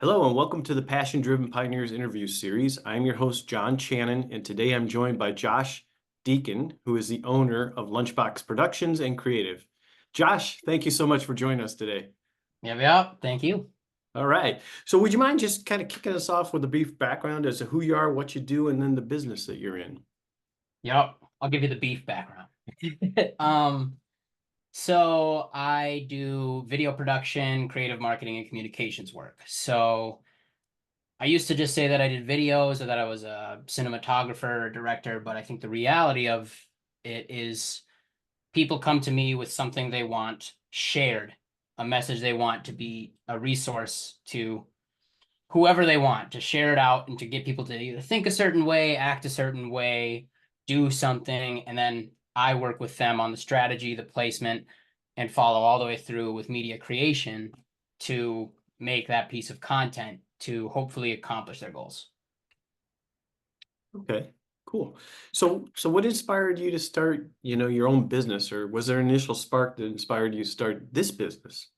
Hello and welcome to the Passion Driven Pioneers interview series. I'm your host, John Channon, and today I'm joined by Josh Dikken, who is the owner of Lunchbox Productions and Creative. Josh, thank you so much for joining us today. Yep. Thank you. All right. So would you mind just kind of kicking us off with a brief background as to who you are, what you do, and then the business that you're in? Yep. I'll give you the beef background. So I do video production, creative marketing, and communications work. So I used to just say that I did videos or that I was a cinematographer or director, but I think the reality of it is people come to me with something they want shared, a message they want to be a resource to whoever they want, to share it out and to get people to either think a certain way, act a certain way, do something, and then I work with them on the strategy, the placement, and follow all the way through with media creation to make that piece of content to hopefully accomplish their goals. Okay, cool. So what inspired you to start, your own business, or was there an initial spark that inspired you to start this business?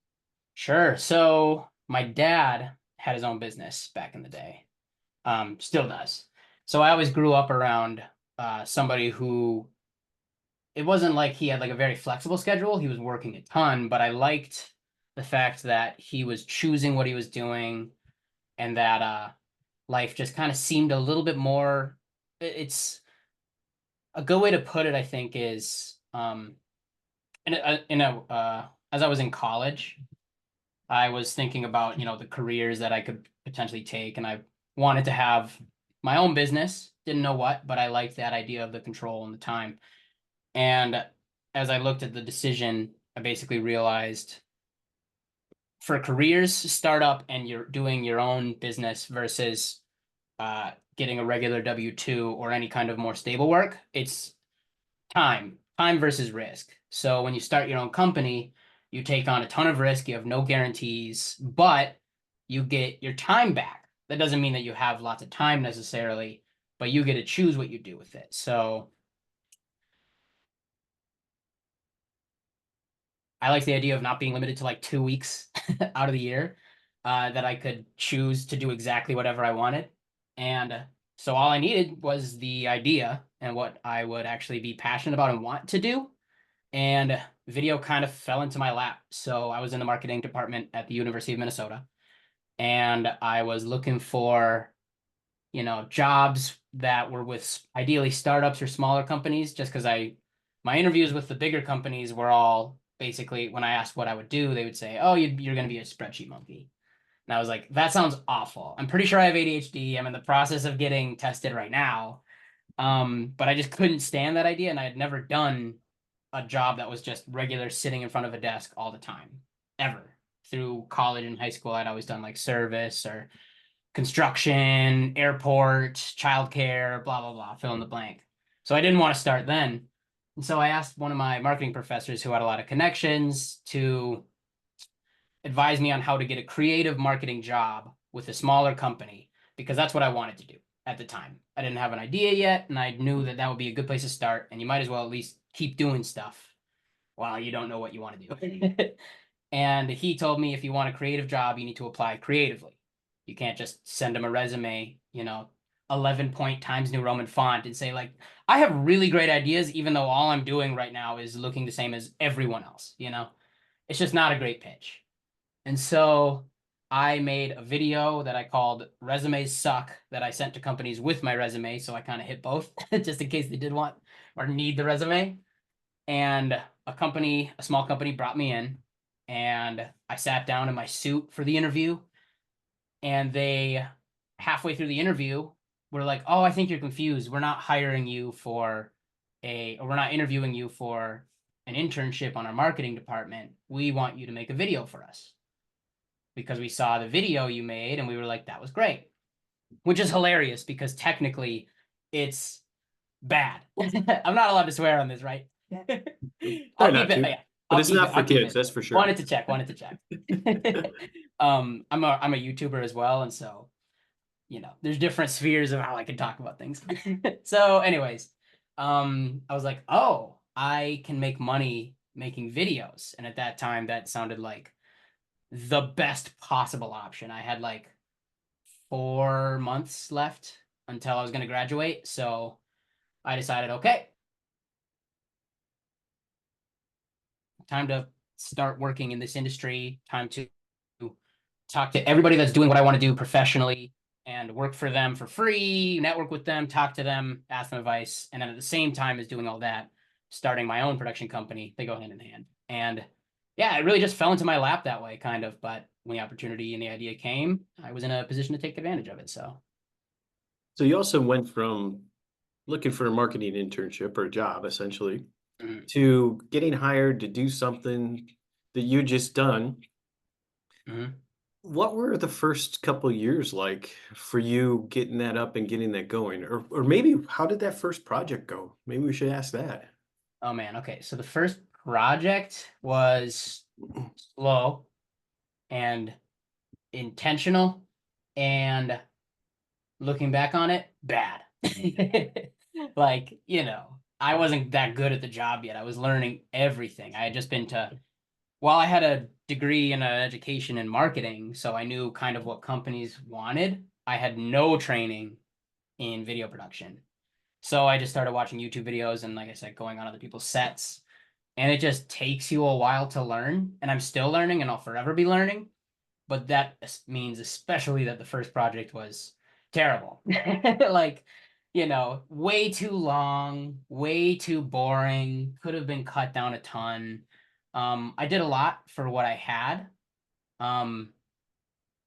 Sure. So my dad had his own business back in the day. Still does. So I always grew up around somebody who it wasn't like he had like a very flexible schedule. He was working a ton, but I liked the fact that he was choosing what he was doing and that life just kind of seemed a little bit more. It's a good way to put it, I think, is as I was in college, I was thinking about, the careers that I could potentially take, and I wanted to have my own business. Didn't know what, but I liked that idea of the control and the time. And as I looked at the decision, I basically realized for careers, startup and you're doing your own business versus getting a regular W-2 or any kind of more stable work, it's time versus risk. So when you start your own company, you take on a ton of risk, you have no guarantees, but you get your time back. That doesn't mean that you have lots of time necessarily, but you get to choose what you do with it. So I like the idea of not being limited to like 2 weeks out of the year, that I could choose to do exactly whatever I wanted. And so all I needed was the idea and what I would actually be passionate about and want to do. And video kind of fell into my lap. So I was in the marketing department at the University of Minnesota, and I was looking for, jobs that were with ideally startups or smaller companies, just because my interviews with the bigger companies were all basically when I asked what I would do, they would say, "Oh, you're going to be a spreadsheet monkey." And I was like, "That sounds awful. I'm pretty sure I have ADHD. I'm in the process of getting tested right now." But I just couldn't stand that idea, and I had never done a job that was just regular sitting in front of a desk all the time, ever. Through college and high school, I'd always done like service or construction, airport, childcare, blah, blah, blah, fill in the blank. So I didn't want to start then. And so I asked one of my marketing professors who had a lot of connections to advise me on how to get a creative marketing job with a smaller company, because that's what I wanted to do at the time. I didn't have an idea yet, and I knew that that would be a good place to start. And you might as well at least keep doing stuff while you don't know what you want to do. And he told me if you want a creative job, you need to apply creatively. You can't just send him a resume, 11-point Times New Roman font and say, like, I have really great ideas, even though all I'm doing right now is looking the same as everyone else. It's just not a great pitch. And so I made a video that I called Resumes Suck that I sent to companies with my resume. So I kind of hit both just in case they did want or need the resume. And a small company brought me in, and I sat down in my suit for the interview. And they, halfway through the interview, were like, "Oh, I think you're confused. We're not hiring you or we're not interviewing you for an internship on our marketing department. We want you to make a video for us because we saw the video you made and we were like, that was great," which is hilarious because technically it's bad. I'm not allowed to swear on this, right? Try I'll keep not it. to, Yeah, but I'll it's keep it. not for I'll keep kids, it. that's for sure. Wanted to check. I'm a YouTuber as well, and so there's different spheres of how I can talk about things. So, anyways, I was like, oh, I can make money making videos, and at that time, that sounded like the best possible option. I had like 4 months left until I was going to graduate. So I decided, okay, time to start working in this industry, time to talk to everybody that's doing what I want to do professionally and work for them for free, network with them, talk to them, ask them advice. And then at the same time as doing all that, starting my own production company, they go hand in hand. And yeah, it really just fell into my lap that way, kind of. But when the opportunity and the idea came, I was in a position to take advantage of it. So, So you also went from looking for a marketing internship or a job essentially mhm, to getting hired to do something that you just done. mhm. What were the first couple years like for you getting that up and getting that going? Or maybe how did that first project go? Maybe we should ask that. Oh man, okay. So the first project was slow and intentional, and looking back on it, bad. Like, I wasn't that good at the job yet. I was learning everything. I had just been to, Well, I had a degree in education in marketing, so I knew kind of what companies wanted. I had no training in video production. So I just started watching YouTube videos and, like I said, going on other people's sets. And it just takes you a while to learn. And I'm still learning and I'll forever be learning. But that means especially that the first project was terrible. Like, way too long, way too boring, could have been cut down a ton. I did a lot for what I had. Um,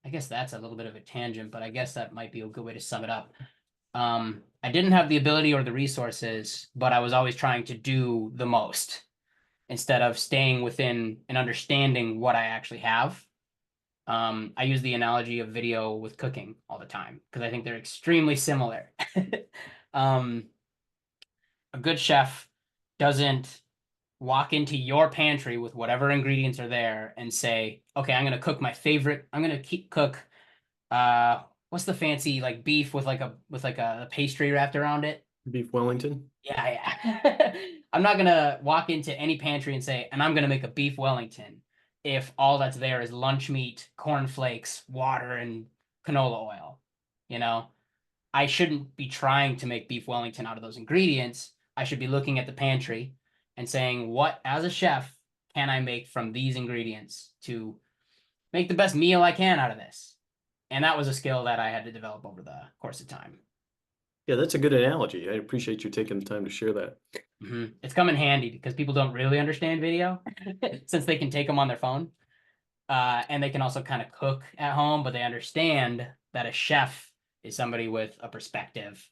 I guess that's a little bit of a tangent, but I guess that might be a good way to sum it up. I didn't have the ability or the resources, but I was always trying to do the most instead of staying within and understanding what I actually have. I use the analogy of video with cooking all the time because I think they're extremely similar. um, a good chef doesn't walk into your pantry with whatever ingredients are there and say, "Okay, I'm gonna cook my favorite. I'm gonna cook what's the fancy like beef with like a pastry wrapped around it." Beef Wellington? Yeah, yeah. I'm not gonna walk into any pantry and say, "And I'm gonna make a beef Wellington," if all that's there is lunch meat, cornflakes, water, and canola oil. You know, I shouldn't be trying to make beef Wellington out of those ingredients. I should be looking at the pantry and saying, "What, as a chef, can I make from these ingredients to make the best meal I can out of this?" And that was a skill that I had to develop over the course of time. Yeah, that's a good analogy. I appreciate you taking the time to share that. It's come in handy because people don't really understand video since they can take them on their phone. And they can also kind of cook at home, but they understand that a chef is somebody with a perspective,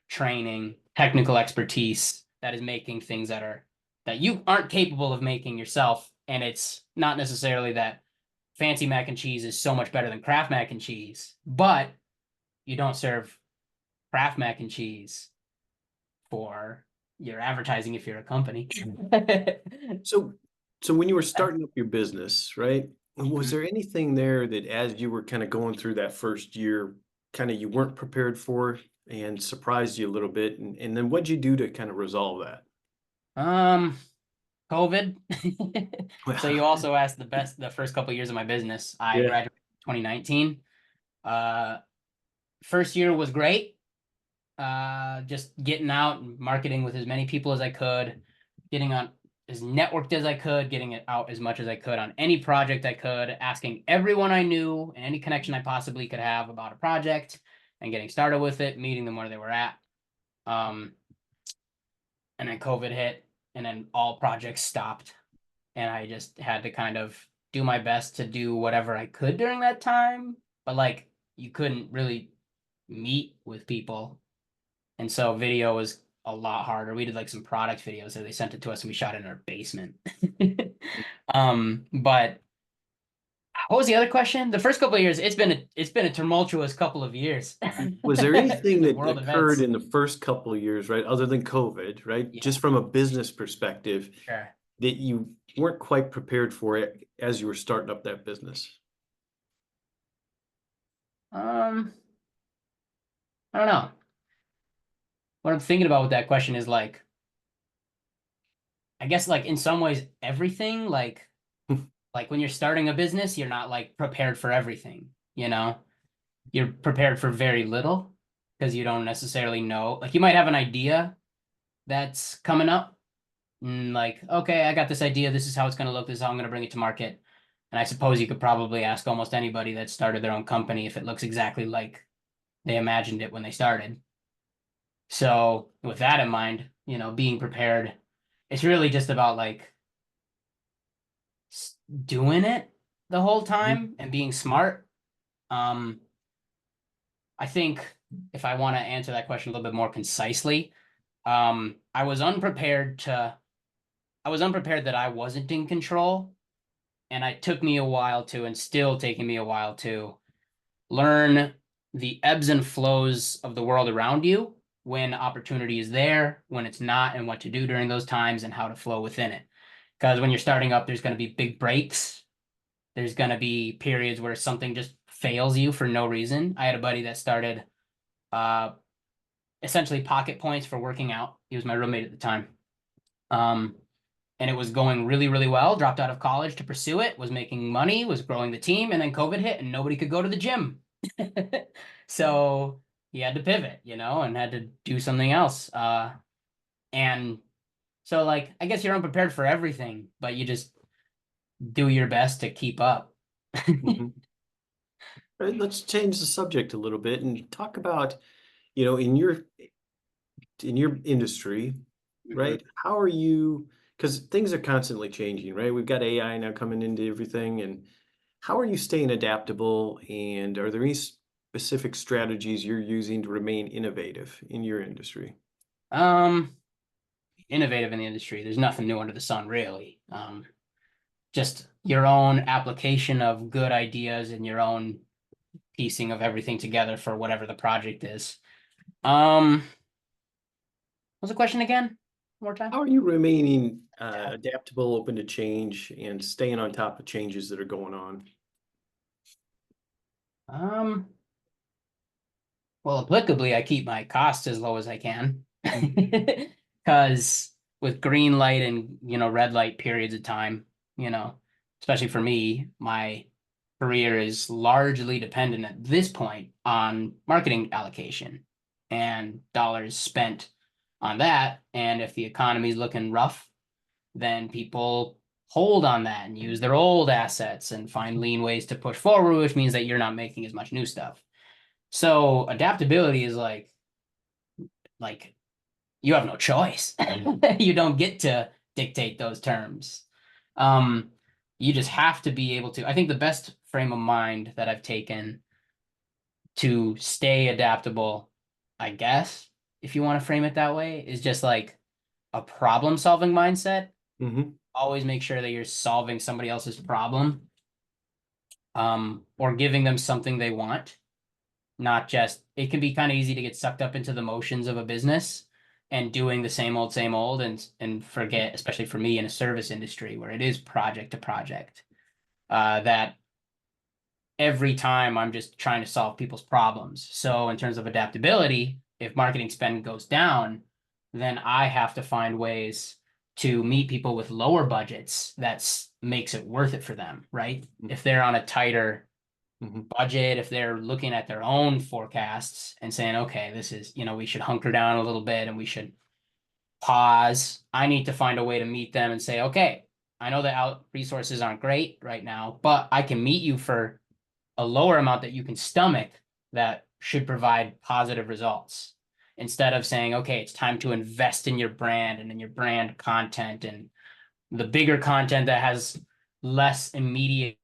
training, technical expertise that is making things that you aren't capable of making yourself. And it's not necessarily that fancy mac and cheese is so much better than Kraft mac and cheese, but you don't serve Kraft mac and cheese for your advertising if you're a company. So so when you were starting up your business, right? Was Mhm. there anything there that as you were kind of going through that first year, kind of you weren't prepared for and surprised you a little bit? And then what'd you do to kind of resolve that? Um, COVID. So you Well, also asked the first couple of years of my business. I yeah. graduated in 2019. Uh, First year was great. Just getting out and marketing with as many people as I could, getting on as networked as I could, getting it out as much as I could on any project I could, asking everyone I knew and any connection I possibly could have about a project and getting started with it, meeting them where they were at. Um, and then COVID hit, and then all projects stopped, and I just had to kind of do my best to do whatever I could during that time. But like, you couldn't really meet with people, and so video was a lot harder. We did like some product videos that they sent it to us, and we shot it in our basement. But what was the other question? The first couple of years, it's been a tumultuous couple of years Was there anything because of that world occurred events. in the first couple of years, right, other than COVID, right? Yeah, Just from a business perspective sure. that you weren't quite prepared for it as you were starting up that business? Um, I don't know. What I'm thinking about with that question is like, I guess like in some ways everything like when you're starting a business, you're not like prepared for everything, you know? you're prepared for very little because you don't necessarily know. Like you might have an idea that's coming up, and like, okay, I got this idea. This is how it's going to look. This is how I'm going to bring it to market. And I suppose you could probably ask almost anybody that started their own company if it looks exactly like they imagined it when they started. So with that in mind, being prepared, it's really just about like doing it the whole Mhm. time and being smart. Um, I think if I want to answer that question a little bit more concisely, I was unprepared that I wasn't in control, and it took me a while to, and still taking me a while to learn the ebbs and flows of the world around you, when opportunity is there, when it's not, and what to do during those times and how to flow within it. Because when you're starting up, there's going to be big breaks. There's going to be periods where something just fails you for no reason. I had a buddy that started uh, essentially pocket points for working out. He was my roommate at the time. Um, and it was going really, really well. Dropped out of college to pursue it, was making money, was growing the team, and then COVID hit and nobody could go to the gym. So he had to pivot, and had to do something else. And so like I guess you're unprepared for everything, but you just do your best to keep up. Mhm. All right, let's change the subject a little bit and talk about, in your industry, Mhm. right? How are you, because things are constantly changing, right? We've got AI now coming into everything, and how are you staying adaptable? And are there any specific strategies you're using to remain innovative in your industry? Um, Innovative in the industry. There's nothing new under the sun, really. Just your own application of good ideas and your own piecing of everything together for whatever the project is. What's the question again? One more time. How are you remaining adaptable, open to change, and staying on top of changes that are going on? Um, well, applicably, I keep my costs as low as I can. Mhm. Because with green light and red light periods of time, you know, especially for me, my career is largely dependent at this point on marketing allocation and dollars spent on that. And if the economy is looking rough, then people hold on that and use their old assets and find lean ways to push forward, which means that you're not making as much new stuff. So adaptability is like you have no choice. You don't get to dictate those terms. Um, you just have to be able to. I think the best frame of mind that I've taken to stay adaptable, I guess, if you want to frame it that way, is just like a problem solving mindset. Mhm. Always make sure that you're solving somebody else's problem, or giving them something they want. Not just, it can be kind of easy to get sucked up into the motions of a business and doing the same old, and forget, especially for me in a service industry where it is project to project, that every time I'm just trying to solve people's problems. So in terms of adaptability, if marketing spend goes down, then I have to find ways to meet people with lower budgets that makes it worth it for them, right? If they're on a tighter Mhm. budget, if they're looking at their own forecasts and saying, okay, this is, we should hunker down a little bit and we should pause. I need to find a way to meet them and say, okay, I know the out resources aren't great right now, but I can meet you for a lower amount that you can stomach that should provide positive results. Instead of saying, okay, it's time to invest in your brand and in your brand content and the bigger content that has less immediate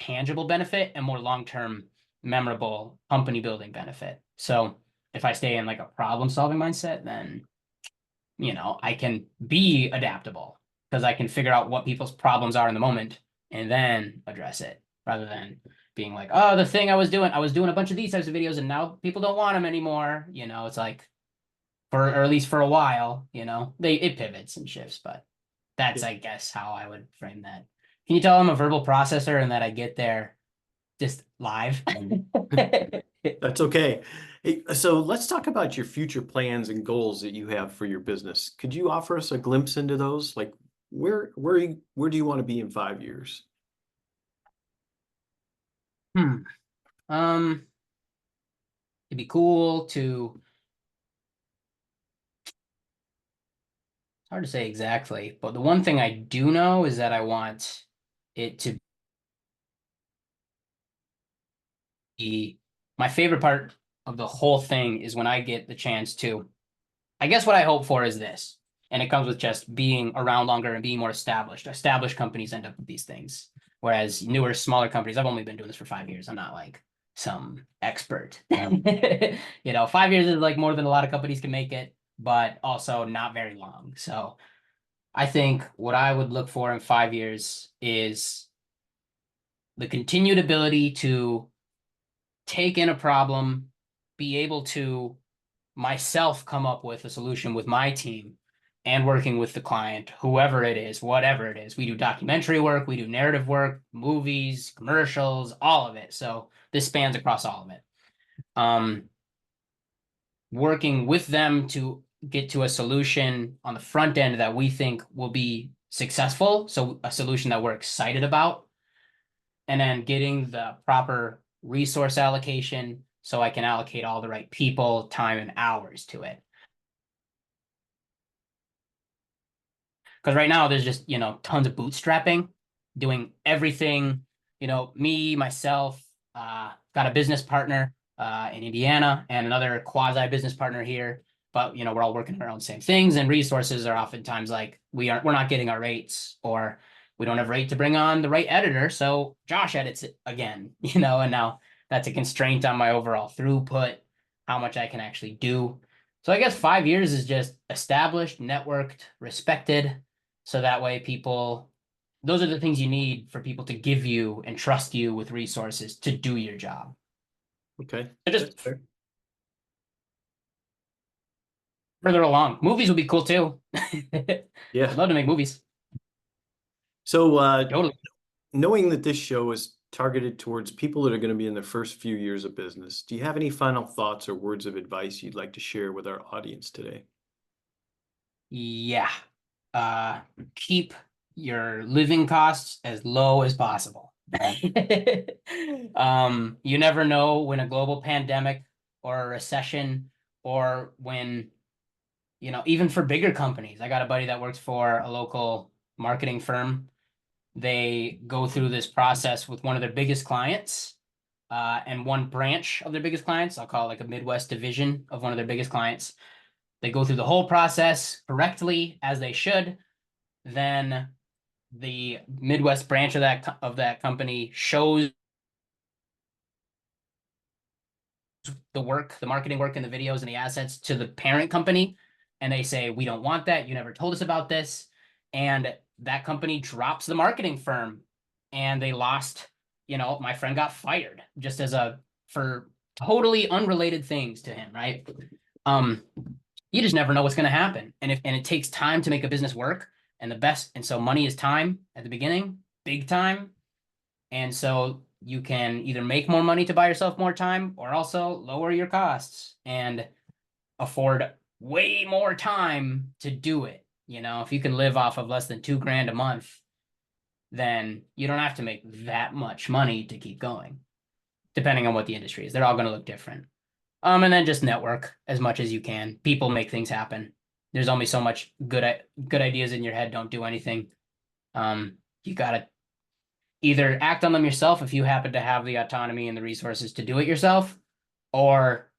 tangible benefit and more long-term memorable company building benefit. So if I stay in like a problem solving mindset, then I can be adaptable because I can figure out what people's problems are in the moment and then address it, rather than being like, oh, the thing I was doing a bunch of these types of videos and now people don't want them anymore. It's like, for, or at least for a while, it pivots and shifts, but that's, Yeah, I guess, how I would frame that. Can you tell I'm a verbal processor and that I get there just live? that's okay. Hey, so let's talk about your future plans and goals that you have for your business. Could you offer us a glimpse into those? Like where do you want to be in 5 years? Hmm. Um, it'd be cool to, it's hard to say exactly, but the one thing I do know is that I want it to be my favorite part of the whole thing is when I get the chance to, I guess what I hope for is this, and it comes with just being around longer and being more established. Established companies end up with these things, whereas newer, smaller companies, I've only been doing this for 5 years. I'm not like some expert. 5 years is like more than a lot of companies can make it, but also not very long. So I think what I would look for in 5 years is the continued ability to take in a problem, be able to myself come up with a solution with my team and working with the client, whoever it is, whatever it is. We do documentary work, we do narrative work, movies, commercials, all of it. So this spans across all of it. Um, Working with them to get to a solution on the front end that we think will be successful. So a solution that we're excited about, and then getting the proper resource allocation so I can allocate all the right people, time, and hours to it. Because right now there's just, tons of bootstrapping, doing everything, me, myself, got a business partner in Indiana and another quasi business partner here. But we're all working on our own same things, and resources are oftentimes like we're not getting our rates, or we don't have rate to bring on the right editor. So Josh edits it again, and now that's a constraint on my overall throughput, how much I can actually do. So I guess 5 years is just established, networked, respected, so that way those are the things you need for people to give you and trust you with resources to do your job. Okay. So just further along, movies would be cool too. I'd Yeah. love to make movies. So Totally. knowing that this show is targeted towards people that are going to be in their first few years of business, do you have any final thoughts or words of advice you'd like to share with our audience today? Yeah. Uh, Keep your living costs as low as possible. You never know when a global pandemic or a recession, or when even for bigger companies. I got a buddy that works for a local marketing firm. They go through this process with one of their biggest clients, and one branch of their biggest clients. I'll call it like a Midwest division of one of their biggest clients. They go through the whole process correctly as they should. Then the Midwest branch of that company shows the marketing work and the videos and the assets to the parent company, and they say, we don't want that. You never told us about this. And that company drops the marketing firm, and they lost, my friend got fired just for totally unrelated things to him, right? Um, you just never know what's going to happen. And it takes time to make a business work. And so money is time at the beginning, big time. And so you can either make more money to buy yourself more time, or also lower your costs and afford way more time to do it. If you can live off of less than $2,000 a month, then you don't have to make that much money to keep going, depending on what the industry is. They're all going to look different. And then just network as much as you can. People make things happen. There's only so much good ideas in your head. Don't do anything. You gotta either act on them yourself if you happen to have the autonomy and the resources to do it yourself, or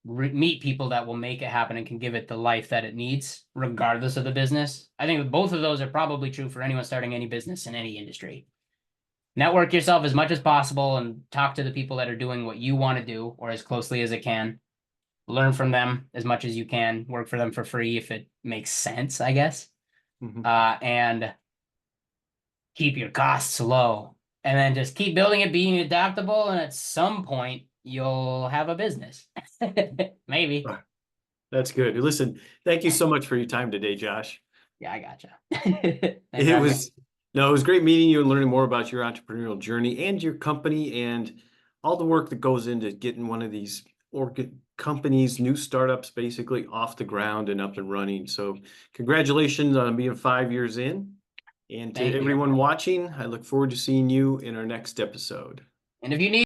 meet people that will make it happen and can give it the life that it needs, regardless of the business. I think both of those are probably true for anyone starting any business in any industry. Network yourself as much as possible and talk to the people that are doing what you want to do, or as closely as it can. Learn from them as much as you can. Work for them for free if it makes sense, I guess. Mhm. And keep your costs low, and then just keep building it, being adaptable, and at some point you'll have a business. Maybe. Ah, that's good. Listen, thank you so much for your time today, Josh. Yeah, I gotcha. Thanks for It having me. was, no, it was great meeting you and learning more about your entrepreneurial journey and your company and all the work that goes into getting one of these companies, new startups, basically off the ground and up and running. So congratulations on being 5 years in. And to Thank you. everyone watching, I look forward to seeing you in our next episode. And if you need